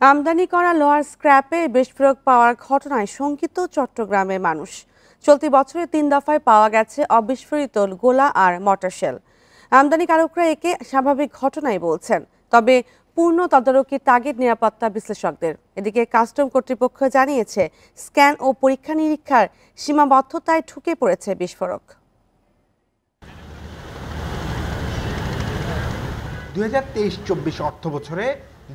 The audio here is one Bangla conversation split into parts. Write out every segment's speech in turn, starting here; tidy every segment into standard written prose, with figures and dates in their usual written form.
আমদানি করা লোহার স্ক্র্যাপে বিস্ফোরক পাওয়ার ঘটনায় শঙ্কিত চট্টগ্রামের মানুষ। চলতি বছরে ৩ দফায় পাওয়া গেছে অবিস্ফোরিত গোলা আর মর্টার শেল। আমদানিকারকরা একে স্বাভাবিক ঘটনাই বলছেন, তবে পূর্ণ তদারকির তাগিদ নিরাপত্তা বিশ্লেষকদের। এদিকে কাস্টম কর্তৃপক্ষ জানিয়েছে, স্ক্যান ও পরীক্ষা নিরীক্ষার সীমাবদ্ধতায় ঢুকে পড়েছে বিস্ফোরক। 2023-24 অর্থবছরে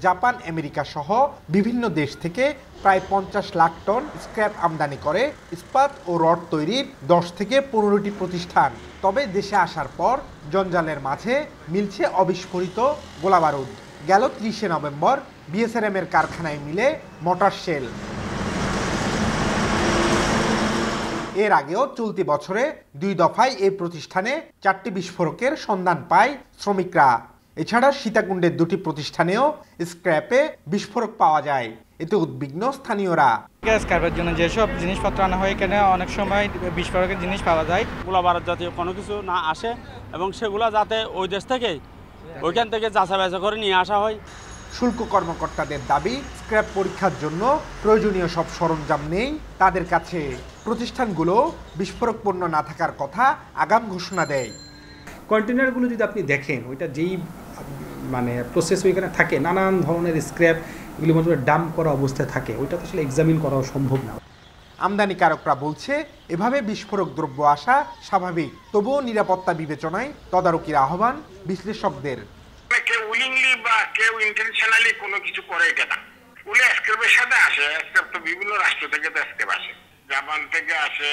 জাপান, আমেরিকা সহ বিভিন্ন দেশ থেকে প্রায় 50 লাখ টন স্ক্র্যাপ আমদানি করে ইস্পাত ও রড তৈরির 10 থেকে 15টি প্রতিষ্ঠান। তবে দেশে আসার পর জঞ্জালের মাঝে মিলছে অবিস্ফোরিত গোলাবারুদ। গেল 30শে নভেম্বর বিএসআরএম এর কারখানায় মিলে মর্টার শেল। এর আগেও চলতি বছরে 2 দফায় এই প্রতিষ্ঠানে 4টি বিস্ফোরকের সন্ধান পায় শ্রমিকরা। এছাড়া সীতাকুণ্ডের 2টি প্রতিষ্ঠানেও স্ক্র্যাপে বিস্ফোরক পাওয়া যায়। এতে উদ্বিগ্ন স্থানীয়রা। স্ক্র্যাপের জন্য যেসব জিনিসপত্র আনা হয়, এখানে অনেক সময় বিস্ফোরকের জিনিস পাওয়া যায়। গোলাবারুদ জাতীয় কোনো কিছু না আসে এবং সেগুলো যাতে ওই দেশ থেকে ওইখান থেকে যাচাই বাছাই করে নিয়ে আসা হয়। শুল্ক কর্মকর্তাদের দাবি, স্ক্র্যাপ পরীক্ষার জন্য প্রয়োজনীয় সব সরঞ্জাম নেই তাদের কাছে। প্রতিষ্ঠানগুলো বিস্ফোরক পণ্য না থাকার কথা আগাম ঘোষণা দেয়। কন্টেনারগুলো যদি আপনি দেখেন, ওইটা যেই প্রসেস ওইখানে থাকে, নানান ধরনের স্ক্র্যাপ এগুলি মধ্যে ডাম্প করা অবস্থায় থাকে, ওইটা তো আসলে এক্সামিন করাও সম্ভব না। আমদানিকারকরা বলছে, এভাবে বিস্ফোরক দ্রব্য আসা স্বাভাবিক। তবুও নিরাপত্তা বিবেচনায় তদারকির আহ্বান বিশ্লেষকদের। কেউ উইলিংলি বা কেউ ইন্টেনশনালি কোনো কিছু করে এটা না। উনি স্ক্র্যাপের সাথে আসে, স্ক্র্যাপ তো বিভিন্ন রাষ্ট্র থেকে তো স্ক্র্যাপ আসে, জাপান থেকে আসে,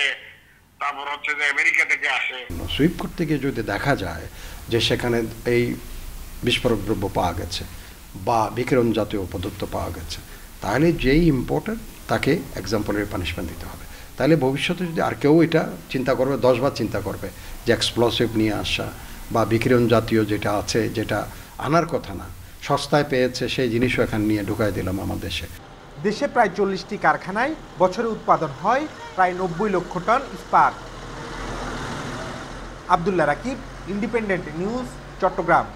তারপর হচ্ছে যে আমেরিকা থেকে আসে। সুইপ করতে গিয়ে যদি দেখা যায় যে সেখানে এই বিস্ফোরক দ্রব্য পাওয়া গেছে বা বিকিরণ জাতীয় পদার্থ পাওয়া গেছে, তাহলে যেই ইম্পোর্টার তাকে এক্সাম্পলের পানিশমেন্ট দিতে হবে। তাহলে ভবিষ্যতে যদি আর কেউ এটা চিন্তা করবে, 10 বার চিন্তা করবে যে এক্সপ্লোসিভ নিয়ে আসা বা বিকিরণ জাতীয় যেটা আছে, যেটা আনার কথা না, সস্তায় পেয়েছে, সেই জিনিসও এখানে নিয়ে ঢুকাই দিলাম আমার দেশে। দেশে প্রায় 40টি কারখানায় বছরে উৎপাদন হয় প্রায় 90 লক্ষ টন ইস্পাত। Abdullah Rakib, independent news, Chittagong.